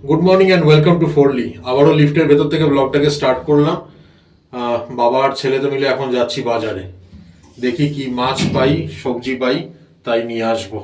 Good morning and welcome to Forli. আবারও লিফটের ভেতর থেকে ব্লগটাকে স্টার্ট করলাম। বাবা আর ছেলেতে মিলে এখন যাচ্ছি বাজারে। দেখি কি মাছ পাই, সবজি পাই, তাই নিয়ে আসবো।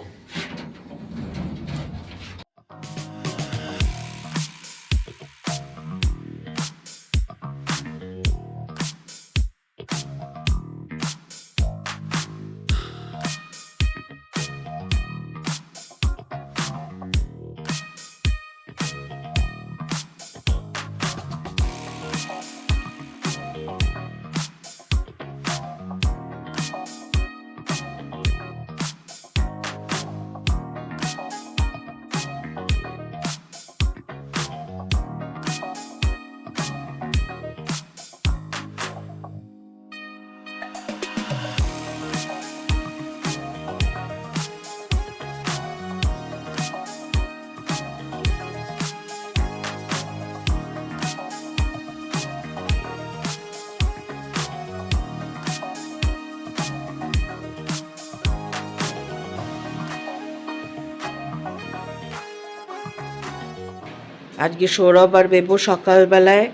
আজকে সৌরভ আর বেবু সকালবেলায়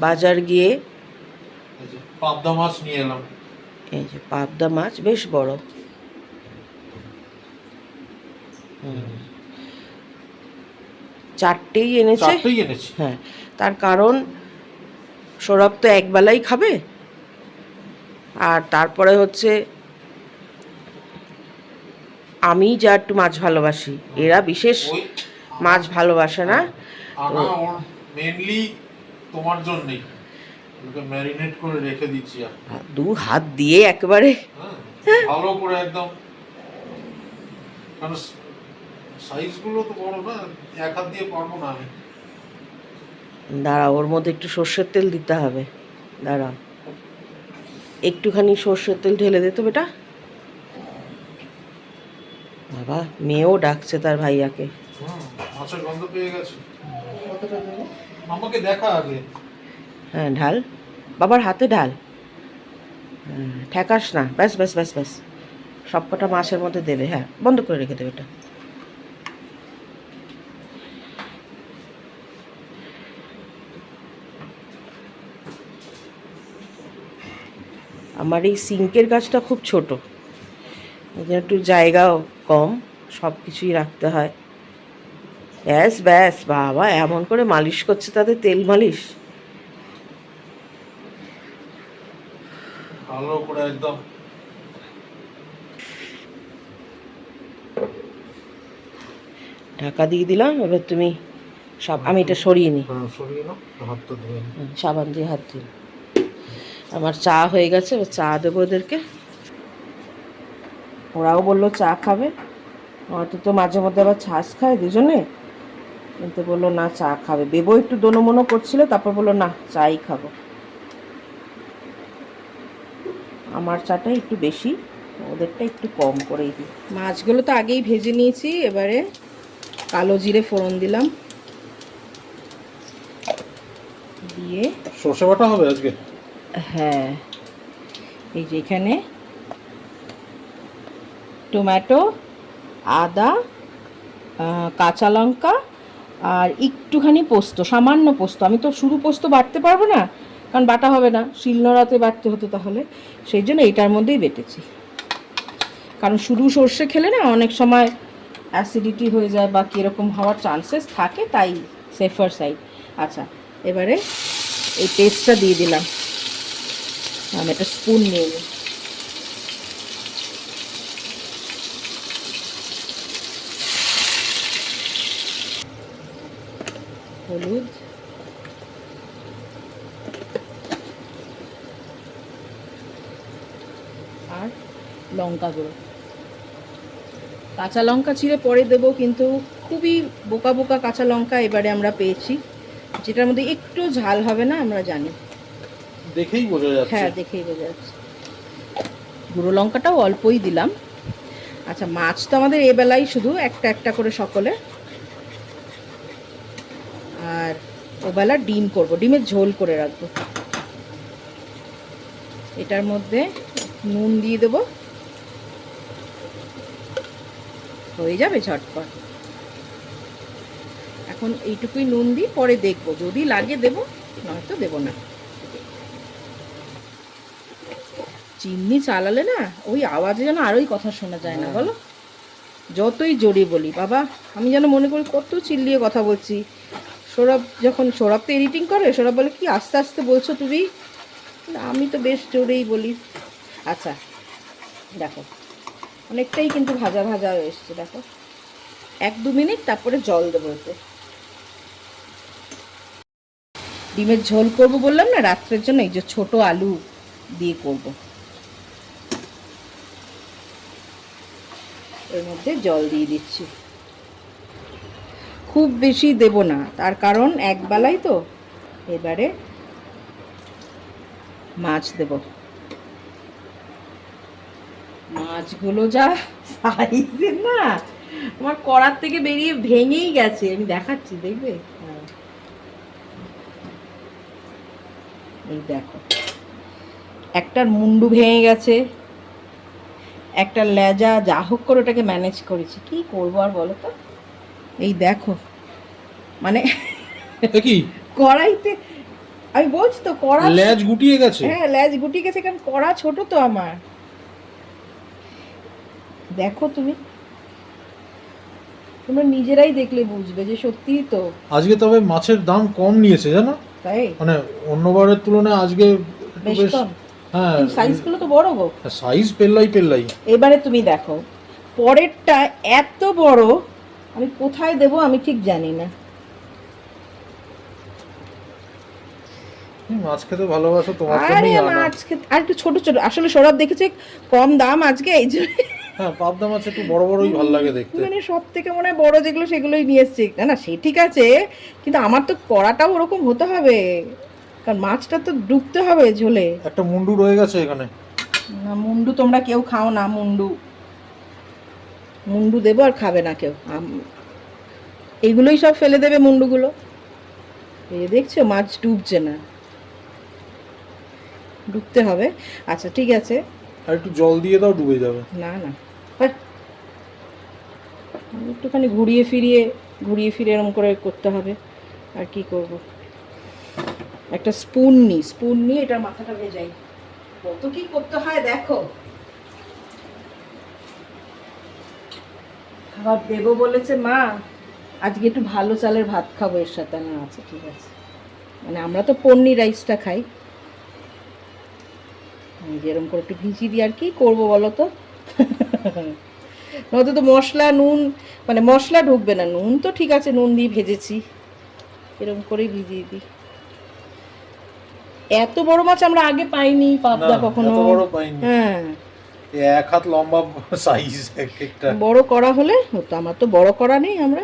বাজার গিয়ে পাবদা মাছ নিয়ে এলাম। এই যে পাবদা মাছ বেশ বড়, চারটেই এনেছে। হ্যাঁ, তার কারণ সৌরভ তো একবেলাই খাবে, আর তারপরে হচ্ছে আমি যা একটু মাছ ভালোবাসি, এরা বিশেষ মাছ ভালোবাসে না। আনা ওর মেইনলি তোমার জন্যই, ওকে ম্যারিনেট করে রেখে দিচ্ছি। দু হাত দিয়ে একেবারে ভালো করে একদম, কারণ সাইজগুলো তো বড় না, এক হাত দিয়ে পারবো না আমি। দাঁড়া, ওর মধ্যে একটু সর্ষের তেল দিতে হবে। দাঁড়া, একটুখানি সর্ষের তেল ঢেলে দে তো বেটা। বাবা, মেয়েও ডাকছে তার ভাইয়াকে। মাছের গন্ধ পেয়ে গেছে। আমাকে দেখা আগে। হ্যাঁ, ঢাল, বাবার হাতে ঢাল। হ্যাঁ, ঠেকাস না, ব্যাস ব্যাস ব্যাস ব্যাস। সব কটা মাছের মধ্যে দেবে। হ্যাঁ, বন্ধ করে রেখে দেবে এটা। আমার এই সিঙ্কের গাছটা খুব ছোট, এই জন্য একটু জায়গাও কম, সব কিছুই রাখতে হয়। ব্যাস ব্যাস, বাবা এমন করে মালিশ করছে, তাদের তেল মালিশ। ভালো করে একদম। ঢাকা দিয়ে দিলাম, এবার তুমি সব, আমি এটা সরিয়ে নিই। সরিয়ে নাও, হাতটা ধুয়ে নাও। সাবান দিয়ে হাত দিই। আমার চা হয়ে গেছে, এবার চা দেবো ওদেরকে। ওরাও বললো চা খাবে। হয়তো তো মাঝে মধ্যে আবার ছাঁচ খায় দুজনে, কিন্তু বললো না চা খাবে। বেবো একটু দোনোমনো করছিল, তারপর বললো না চাই খাবো। আমার চাটা একটু বেশি, ওদেরটা একটু কম করেই দিই। মাছগুলো তো আগেই ভেজে নিয়েছি, এবারে কালো জিরে ফোড়ন দিলাম, দিয়ে সর্ষে বাটা হবে আজকে। হ্যাঁ, এই যে এখানে টমেটো, আদা, কাঁচা লঙ্কা আর একটুখানি পোস্ত, সামান্য পোস্ত। আমি তো শুধু পোস্ত বাটতে পারবো না, কারণ বাটা হবে না, শিলনোড়াতে বাটতে হতো তাহলে, সেই জন্য এইটার মধ্যেই বেটেছি। কারণ শুধু সর্ষে খেলে না অনেক সময় অ্যাসিডিটি হয়ে যায় বা কীরকম হওয়ার চান্সেস থাকে, তাই সেফার সাইড। আচ্ছা, এবারে এই পেস্টটা দিয়ে দিলাম। আমি একটা স্পুন নিয়ে নিই। হলুদ, আর লঙ্কা গুঁড়ো। কাঁচা লঙ্কা চিড়ে পরে দেবো, কিন্তু খুবই বোকা বোকা কাঁচা লঙ্কা এবারে আমরা পেয়েছি, যেটার মধ্যে একটু ঝাল হবে না, আমরা জানি। দেখেই বোঝা যাচ্ছে। হ্যাঁ, দেখেই বোঝা যাচ্ছে। গুঁড়ো লঙ্কাটাও অল্পই দিলাম। আচ্ছা, মাছ তো আমাদের এবেলাই শুধু একটা একটা করে সকলে, আর ওবেলা ডিম করব, ডিমের ঝোল করে রাখবো। এটার মধ্যে নুন দিয়ে দেবো, হয়ে যাবে ঝটপট। এখন এইটুকুই নুন দিই, পরে দেখবো যদি লাগে দেবো, নয়তো দেবো না। চিমনি চালালে না ওই আওয়াজে যেন আরোই কথা শোনা যায় না বলো, যতই জোরে বলি। বাবা আমি যেন মনে করি কত চিল্লিয়ে কথা বলছি। সৌরভ তো এডিটিং করে, সৌরভ বলে কি আস্তে আস্তে বলছো তুমি, আমি তো বেশ জোরেই বলি। আচ্ছা দেখো অনেকটাই কিন্তু ভাজা ভাজা হয়ে এসছে, দেখো 1-2 মিনিট, তারপরে জল দেবো এতে। ডিমের ঝোল করব বললাম না রাত্রের জন্য, এই যে ছোট আলু দিয়ে করব। এর মধ্যে জল দিয়ে দিচ্ছি, খুব বেশি দেব না, তার কারণ একবেলাই তো। এবারে মাছ দেব, মাছগুলো যা সাইজের না, আমার কড়ার থেকে বেরিয়ে ভেঙেই গেছে, আমি দেখাচ্ছি দেখবে। এই দেখো একটার মুন্ডু ভেঙে গেছে, একটা লেজা, যা হোক করে ওটাকে ম্যানেজ করেছি, কি করবো আর বলো তো। এই দেখো মানে কি কড়াইতে, আমি বলছি তো কড়া লেজ গুটিয়ে গেছে। হ্যাঁ লেজ গুটিয়ে গেছে, কারণ কড়া ছোট তো আমার। দেখো তোমরা নিজেরাই দেখলে বুঝবে যে সত্যিই তো। আজকে তবে মাছের দাম কম নিয়েছে জানো, তাই মানে অন্যবারের তুলনায় আজকে একটু বেশ। কম। হ্যাঁ সাইজগুলো তো বড় গো, সাইজ পেল্লাই। এবারে তুমি দেখো পরেরটা এত বড়, আমি কোথায় দেবো আমি ঠিক জানি না। মাছ খেতে ভালোবাসো, তোমার আরে জন্যই আনা। মাছ খেতে আর একটু ছোট ছোট, আসলে সৌরভ দেখেছে কম দাম আজকে এই জন্য। হ্যাঁ পাবদা মাছ একটু বড় বড়ই ভালো লাগে দেখতে। মানে সব থেকে মনে হয় বড় যেগুলো সেগুলোই নিয়ে এসছে। না না সে ঠিক আছে, কিন্তু আমার তো কড়াটাও ওরকম হতে হবে, কারণ মাছটা তো ডুবতে হবে ঝোলে। একটা মুন্ডু রয়ে গেছে এখানে। না মুন্ডু তোমরা কেউ খাও না, মুন্ডু দেবো আর খাবে না কেউ, এইগুলোই সব ফেলে দেবে মুন্ডুগুলো। এই দেখছো মাছ ডুবছে না, ডুবতে হবে। আচ্ছা ঠিক আছে, আর একটু জল দিয়ে দাও, ডুবে যাবে। না না একটুখানি ঘুরিয়ে ফিরিয়ে এরকম করে করতে হবে, আর কি করব। একটা স্পুন নিয়ে এটার মাথাটা ভেজাই, কত কি করতে হয় দেখো। খাবার দেবো বলেছে মা, আজকে একটু ভালো চালের ভাত খাবো এর সাথে। না আছে ঠিক আছে, মানে আমরা তো পন্নি রাইসটা খাই, যেরকম করে একটু ভিজিয়ে দিই, আর কি করবো বলো তো। নয়তো তো মশলা নুন, মানে মশলা ঢুকবে না, নুন তো ঠিক আছে নুন দিয়ে ভেজেছি, এরকম করেই ভিজিয়ে দিই। এত বড় মাছ আমরা আগে পাইনি পাবদা কখনো, হ্যাঁ এক হাত লম্বা সাইজ একটা। বড় কড়া হলে হতো, আমার তো বড় কড়া নেই, আমরা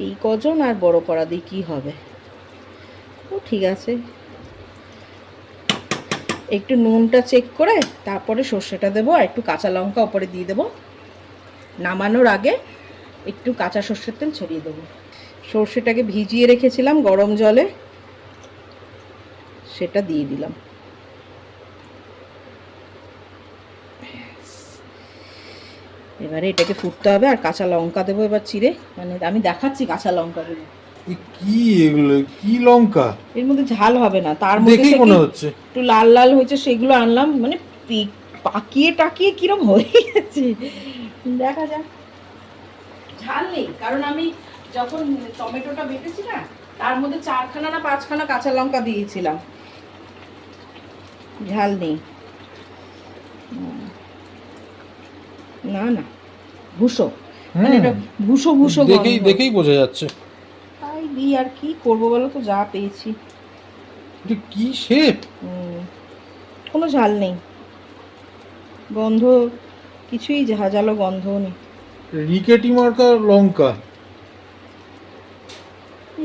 এই কজন আর বড় কড়া দিয়ে কি হবে। ও ঠিক আছে, একটু নুনটা চেক করে তারপরে সর্ষেটা দেবো, আর একটু কাঁচা লঙ্কা ওপরে দিয়ে দেবো। নামানোর আগে একটু কাঁচা সর্ষের তেল ছড়িয়ে দেবো। সর্ষেটাকে ভিজিয়ে রেখেছিলাম গরম জলে, সেটা দিয়ে দিলাম। এবারে এটাকে ফুটতে হবে, আর কাঁচা লঙ্কা দেবো এবার চিড়ে, মানে আমি দেখাচ্ছি কাঁচা লঙ্কা দেবো। কি এগুলো, কি লঙ্কা? এর মধ্যে ঝাল হবে না, তার মধ্যে দেখেই মনে হচ্ছে একটু লাল লাল হয়েছে, সেগুলো আনলাম, মানে পাকিয়ে টাকিয়ে কিরম হয়ে গেছে, দেখা যাক। ঝাল নেই, কারণ আমি যখন টমেটোটা বেটেছি না, তার মধ্যে 4খানা না 5খানা কাঁচা লঙ্কা দিয়েছিলাম, ঝাল নেই। না না ভুষো, মানে এটা ভুষো দেখেই বোঝা যাচ্ছে। তাই দিই, আর কি করবো বলো তো, যা পেয়েছি। এটা কি শেপ? কোনো ঝাল নেই, গন্ধ কিছুই, ঝাঁঝালো গন্ধও নেই। রিকেটি মার্কা লঙ্কা,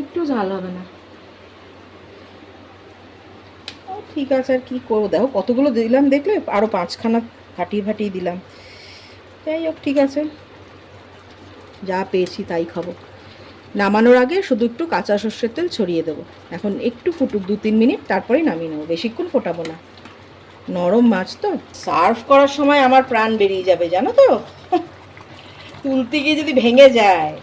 একটু ঝাল হবে না। ও ঠিক আছে, আর কি করবো, দেখো কতগুলো দিলাম দেখলে, আরও 5খানা ফাটিয়ে দিলাম। যাই হোক ঠিক আছে, যা পেয়েছি তাই খাবো। নামানোর আগে শুধু একটু কাঁচা সর্ষের তেল ছড়িয়ে দেবো। এখন একটু ফুটুক 2-3 মিনিট, তারপরেই নামিয়ে নেবো, বেশিক্ষণ ফোটাবো না, নরম মাছ তো। সার্ভ করার সময় আমার প্রাণ বেরিয়ে যাবে জানো তো, তুলতে গিয়ে যদি ভেঙে যায়।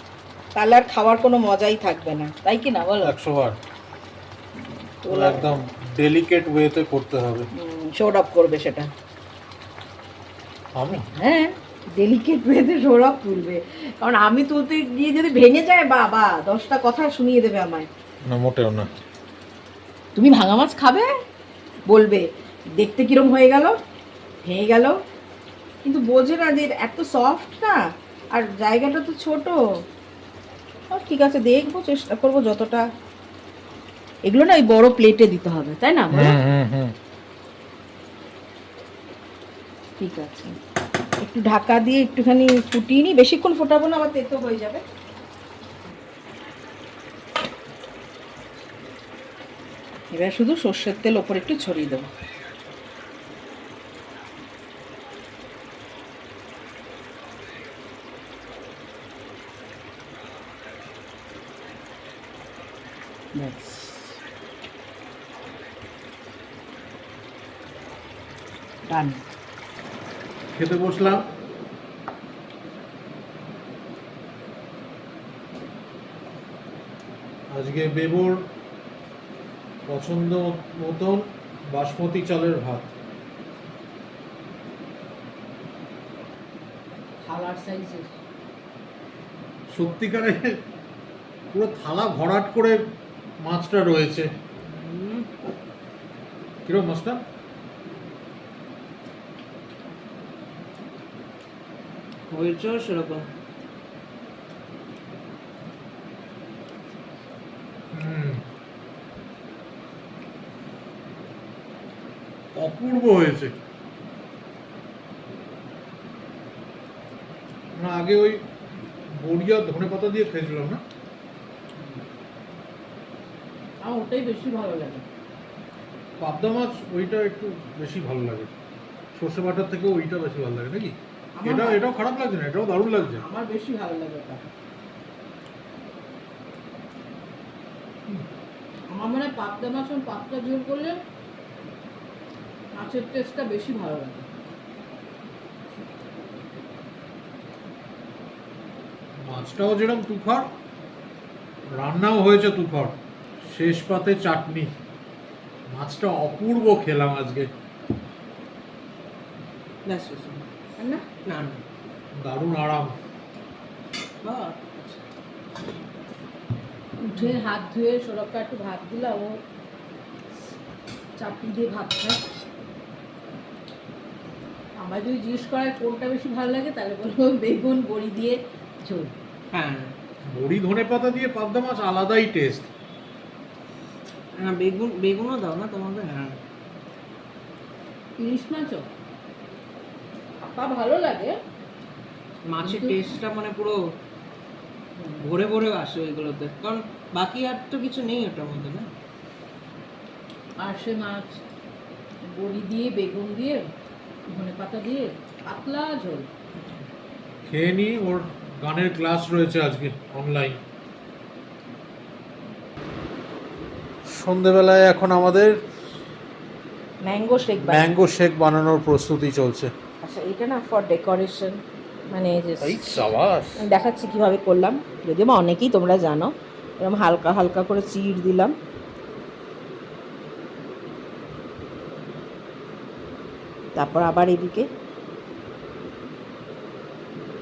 তাহলে আর খাওয়ার কোনো মজাই থাকবে না, তাই কি না বলো? 100 বার একদম ডেলিকেট ওয়েতে করতে হবে। সৌরভ করবে সেটা। আমি হ্যাঁ, ডেলিকেট ওয়েতে সৌরভ তুলবে, কারণ আমি তুলতে গিয়ে যদি ভেঙে যায় বাবা 10টা কথা শুনিয়ে দেবে আমায়। না, মোটেও না। তুমি ভাঙা মাছ খাবে, বলবে দেখতে কিরম হয়ে গেল, ভেঙে গেল, কিন্তু বোঝে না যে এত সফট না, আর জায়গাটা তো ছোট। ঠিক আছে, দেখবো, চেষ্টা করবো যতটা। এগুলো না ওই বড় প্লেটে দিতে হবে, তাই না বলো? ঠিক আছে, একটু ঢাকা দিয়ে একটুখানি ফুটিয়ে নিই, বেশিক্ষণ ফোটাবো না, আবার তেতো হয়ে যাবে। এবার শুধু সর্ষের তেল ওপর একটু ছড়িয়ে দেবো। ব্যাস। ডান। খেতে বসলাম। আজকে বেবুর পছন্দ মতন বাসমতি চালের ভাত। থালার সাইজের সত্যিকারে পুরো থালা ভরাট করে মাছটা রয়েছে। কিরকম মাছটা? হয়েছে সেরকম। অপূর্ব হয়েছে। না, আগে ওই বড়িয়া ধনেপাতা দিয়ে খেয়েছিলাম না, আমার ওটাই বেশি ভালো লাগে। পাবদা মাছ ওইটা একটু বেশি ভালো লাগে, সর্ষে বাটার থেকে ওইটা বেশি ভালো লাগে নাকি? এটাও খারাপ লাগছে না, এটাও দারুণ লাগছে। আমার বেশি ভালো লাগে ওটা। আমার মনে হয় পাবদা মাছ পাতলা ঝোল করলে মাছের টেস্টটা বেশি ভালো লাগে। মাছটাও যেরকম তুখর, রান্নাও হয়েছে তুখর, শেষ পাতে চাটনি। মাছটা অপূর্ব খেলাম আজকে। না না, দারুণ আরাম। উঠে হাত ধুয়ে সৌরভকে একটু ভাত দিলাম, ও চাটনি দিয়ে ভাত খায়। আমার যদি জিজ্ঞেস করায় কোনটা বেশি ভালো লাগে, তাহলে বলবো বেগুন বড়ি দিয়ে ঝোল। হ্যাঁ, বড়ি ধনেপাতা দিয়ে পাবদা মাছ আলাদাই টেস্ট। হ্যাঁ, বেগুনও দাও না তোমাদের? হ্যাঁ, ইলিশ মাছও আপা ভালো লাগে, মাছের টেস্টটা মানে পুরো ভরে ভরে আসে ওইগুলোতে, কারণ বাকি আর তো কিছু নেই ওটার মধ্যে না। আর সে মাছ বড়ি দিয়ে বেগুন দিয়ে ধনেপাতা দিয়ে পাতলা ঝোল। খেয়ে নি, ওর গানের ক্লাস রয়েছে আজকে অনলাইন। সন্ধেবেলায় এখন আমাদের ম্যাঙ্গো শেক। ম্যাঙ্গো শেক বানানোর প্রস্তুতি চলছে। আচ্ছা, এটা না ফর ডেকোরেশন, মানে এই সাবাস। আমি দেখাচ্ছি কিভাবে করলাম, যদিও বা অনেকেই তোমরা জানো। এরকম হালকা হালকা করে চিড় দিলাম, তারপর আবার এদিকে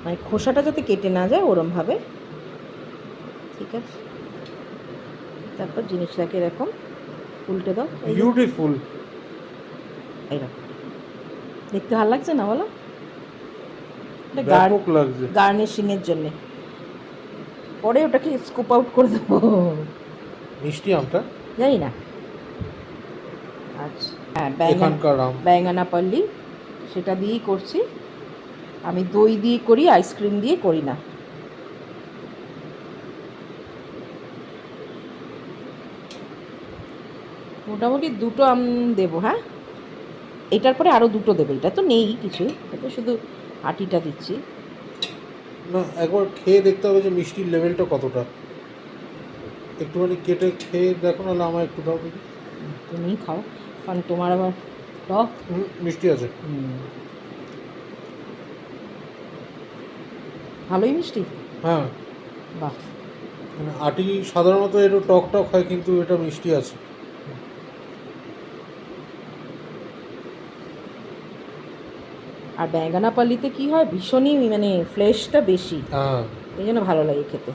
মানে খোসাটা যাতে কেটে না যায় ওরমভাবে, ঠিক আছে। তারপর জিনিসটাকে এরকম উল্টে দাও, বিউটিফুল। এইরকম দেখতে ভালো লাগছে না বলো? ব্যাপক লাগছে। গার্নিশিংয়ের জন্য পরে ওটাকে স্কুপ আউট করে দেবো। মিষ্টি আমটা জানি না। আচ্ছা, হ্যাঁ, এখানকার আম। ব্যাঙ্গানাপল্লি, সেটা দিয়েই করছি আমি। দই দিয়ে করি, আইসক্রিম দিয়ে করি না। মোটামুটি 2টো আম দেবো। হ্যাঁ, এটার পরে আরও 2টো দেবো। এটা তো নেই কিছু, এটা শুধু আটিটা দিচ্ছি। না, একবার খেয়ে দেখতে হবে যে মিষ্টির লেভেলটা কতটা। একটুখানি কেটে খেয়ে দেখো, নাহলে আমার একটু দাও দেখি। তুমি খাও, কারণ তোমার আবার টক। মিষ্টি আছে। ভালোই মিষ্টি। হ্যাঁ, বাহ। মানে আটি সাধারণত একটু টক টক হয়, কিন্তু এটা মিষ্টি আছে। আর ব্যাঙ্গানাপালিতে কি হয়, ভীষণই মানে ফ্লেশটা বেশি, হ্যাঁ, এই জন্য ভালো লাগে খেতে।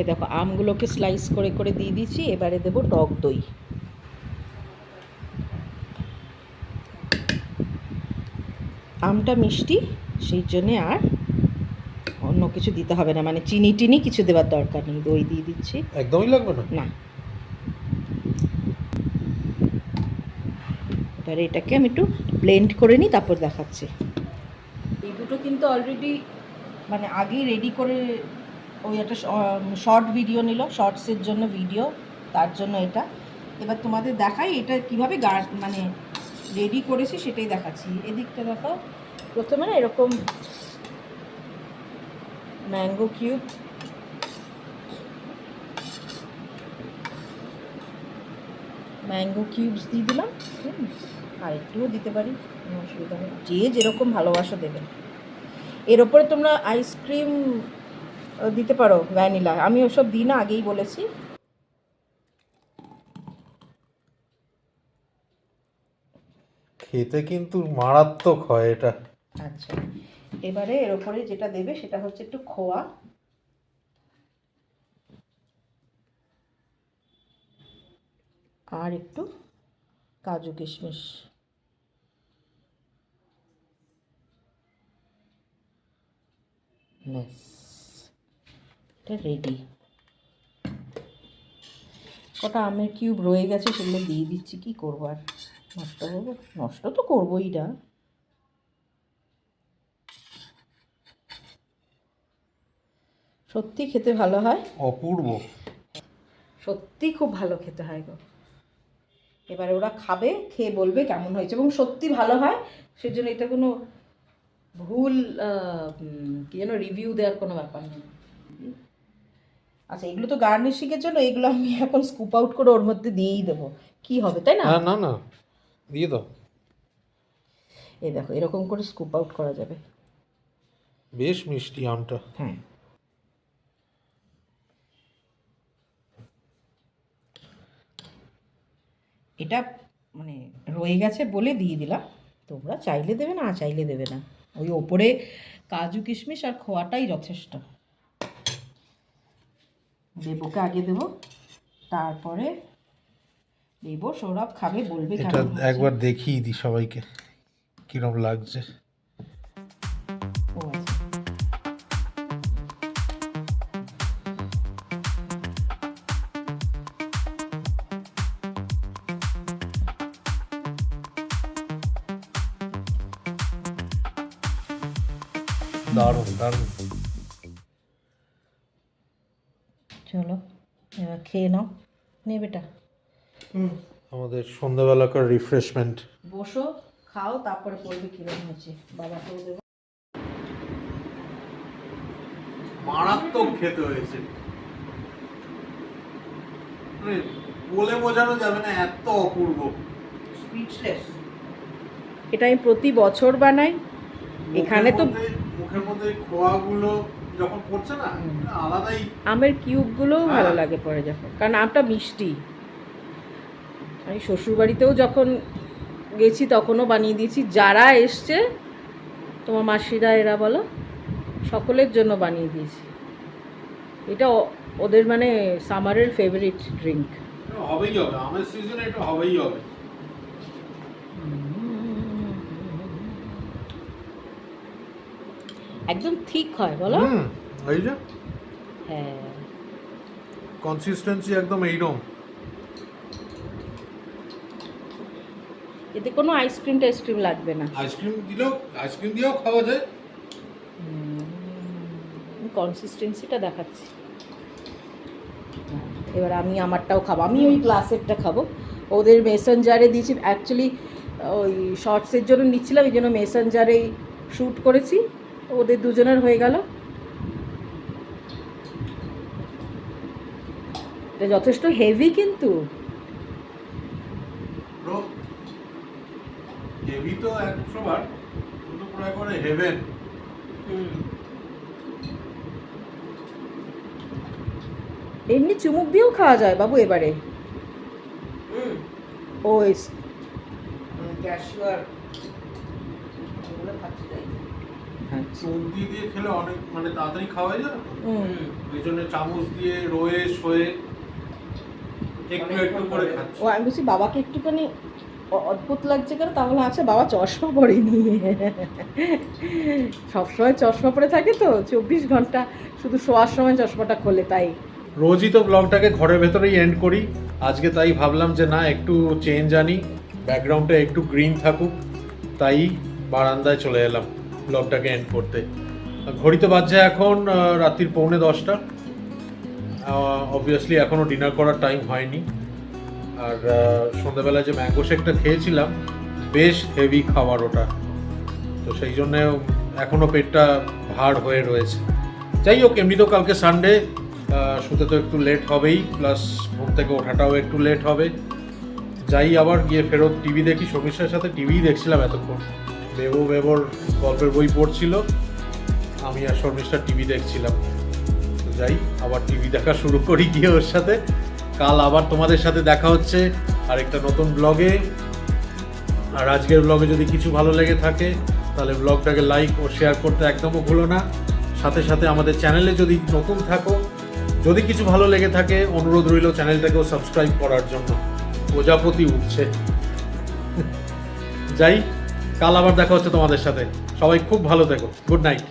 এ দেখো আমগুলোকে স্লাইস করে করে দিয়ে দিচ্ছি, এবারে দেবো টক দই। আমটা মিষ্টি, সেই জন্যে আর অন্য কিছু দিতে হবে না, মানে চিনি টিনি কিছু দেওয়ার দরকার নেই, দই দিয়ে দিচ্ছি। একদমই লাগবে না। না, এবারে এটাকে আমি একটু ব্লেন্ড করে নিই, তারপর দেখাচ্ছি। এই দুটো কিন্তু অলরেডি মানে আগেই রেডি করে, ওই একটা শর্ট ভিডিও নিল, শর্টসের জন্য ভিডিও, তার জন্য এটা। এবার তোমাদের দেখাই এটা কীভাবে মানে রেডি করেছি, সেটাই দেখাচ্ছি। এদিকটা দেখো, প্রথমে না এরকম ম্যাঙ্গো কিউবস দিয়ে দিলাম, আর একটুও দিতে পারি, কোনো অসুবিধা নেই, যে যেরকম ভালোবাসা দেবেন। এর ওপরে তোমরা আইসক্রিম দিতে পারো, ভ্যানিলা, আমি ওসব দিই না, আগেই বলেছি। খেতে কিন্তু মারাত্মক হয় এটা। আচ্ছা, এবারে এর ওপরে যেটা দেবে সেটা হচ্ছে একটু খোয়া, আর একটু কাজু কিশমিশ। ব্যাস, এটা রেডি। কটা আমের কিউব রয়ে গেছে, সেগুলো দিয়ে দিচ্ছি, কি করবো আর, নষ্ট করবো, নষ্ট তো করবোই না। সত্যি খেতে ভালো হয়, অপূর্ব, সত্যি খুব ভালো খেতে হয় গো। এবারে ওরা খাবে, খেয়ে বলবে কেমন হয়েছে, এবং সত্যি ভালো হয়, সেজন্য এটা কোনো ভুল কি যেন রিভিউ দেওয়ার কোনো ব্যাপার নেই। আচ্ছা, এগুলো তো গার্নিশিংয়ের জন্য, এগুলো আমি এখন স্কুপ আউট করে ওর মধ্যে দিয়েই দেবো, কি হবে, তাই না? না না, দিয়ে দাও। এই দেখো, এরকম করে স্কুপ আউট করা যাবে। বেশ মিষ্টি আমটা। হ্যাঁ, এটা মানে রয়ে গেছে বলে দিয়ে দিলাম, তোমরা চাইলে দেবে, না চাইলে দেবে না, ওই ওপরে কাজু কিশমিশ আর খোয়াটাই যথেষ্ট। দেবকে আগে দেবো, তারপরে দেবো, সৌরভ খাবে, বলবে এটা কেমন হয়েছে। একবার দেখিয়ে দিই সবাইকে কিরম লাগছে। ও আচ্ছা, দারুণ দারুণ। চলো এবার খেয়ে নাও, নে বেটা, আমাদের সন্ধ্যাবেলাকার রিফ্রেশমেন্ট। বসো, খাও, তারপরে বলবে কিরকম হয়েছে, বাবাকেও দেবো। মারাত্মক খেতে হয়েছে, মানে বলে বোঝানো যাবে না, এত অপূর্ব, স্পিচলেস। এটা আমি প্রতি বছর বানাই, এখানে তো মুখের মধ্যে খোয়াগুলো যখন পড়ছে না, আলাদাই। আমের কিউবগুলোও ভালো লাগে পরে যখন, কারণ আমটা মিষ্টি। আমি শ্বশুরবাড়িতেও যখন গেছি তখনও বানিয়ে দিয়েছি, যারা এসছে তোমার মাসিরা এরা বলো, সকলের জন্য বানিয়ে দিয়েছি। এটা ওদের মানে সামারের ফেভারিট ড্রিঙ্ক। হবেই হবে, আমের সিজনে এটা হবেই হবে। একদম ঠিক হয় বলো। এই যে হ্যাঁ, কনসিস্টেন্সি একদম এইরকম। এতে কোনো আইসক্রিম টাইসক্রিম লাগবে না। আইসক্রিম দিয়েও খাওয়া যায়। কনসিস্টেন্সিটা দেখাচ্ছি। এবার আমি আমারটাও খাবো, আমি ওই গ্লাসেরটা খাবো। ওদের মেসেঞ্জারে দিয়েছি, অ্যাকচুয়ালি ওই শর্টসের জন্য নিচ্ছিলাম, এই জন্য মেসেঞ্জারেই শ্যুট করেছি, ওদের দুজনের হয়ে গেল। এটা যথেষ্ট হেভি কিন্তু। হেভি তো 100 বার, কিন্তু পুরো একবারে হেভেন। এমনি চুমুক দিয়েও খাওয়া যায় বাবু এবারে। ও ক্যাশিউ আর ওগুলো খাচ্ছি তাই। চুমকি দিয়ে খেলে অনেক মানে তাড়াতাড়ি খাওয়া যায় তো, ওই জন্য চামচ দিয়ে রয়ে শোয়ে একটু একটু করে খাচ্ছি। ও আমি বলছি বাবাকে একটুখানি অদ্ভুত লাগছে কেন, তাহলে আচ্ছা বাবা চশমা পরেনি, সবসময় চশমা পরে থাকে তো 24 ঘন্টা, শুধু শোয়ার সময় চশমাটা খোলে তাই। রোজই তো ব্লগটাকে ঘরের ভেতরেই এন্ড করি, আজকে তাই ভাবলাম যে না একটু চেঞ্জ আনি, ব্যাকগ্রাউন্ডটা একটু গ্রিন থাকুক, তাই বারান্দায় চলে এলাম ব্লগটাকে এন্ড করতে। ঘড়িতে বাজছে এখন রাত্রির 9:45। অবভিয়াসলি এখনও ডিনার করার টাইম হয়নি। আর সন্ধ্যাবেলায় যে ম্যাঙ্গো শেকটা খেয়েছিলাম, বেশ হেভি খাবার ওটা, তো সেই জন্যে এখনও পেটটা ভার হয়ে রয়েছে। যাই হোক, এমনিতেও কালকে সানডে, শুতে তো একটু লেট হবেই, প্লাস ঘুম থেকে ওঠাটাও একটু লেট হবে। যাই আবার গিয়ে ফেরত টিভি দেখি, শর্মিষ্ঠার সাথে টিভিই দেখছিলাম এতক্ষণ। বেবোর গল্পের বই পড়ছিল, আমি আর শর্মিষ্ঠা টিভি দেখছিলাম। তো যাই আবার টিভি দেখা শুরু করি গিয়ে ওর সাথে। কাল আবার তোমাদের সাথে দেখা হচ্ছে আরেকটা নতুন ব্লগে। আর আজকের ব্লগে যদি কিছু ভালো লেগে থাকে তাহলে ব্লগটাকে লাইক ও শেয়ার করতে একদমও ভুলো না। সাথে সাথে আমাদের চ্যানেলে যদি নতুন থাকো, যদি কিছু ভালো লেগে থাকে, অনুরোধ রইল চ্যানেলটাকেও সাবস্ক্রাইব করার জন্য। প্রজাপতি উঠছে। যাই, কাল আবার দেখা হচ্ছে তোমাদের সাথে। সবাই খুব ভালো থেকো। Good night.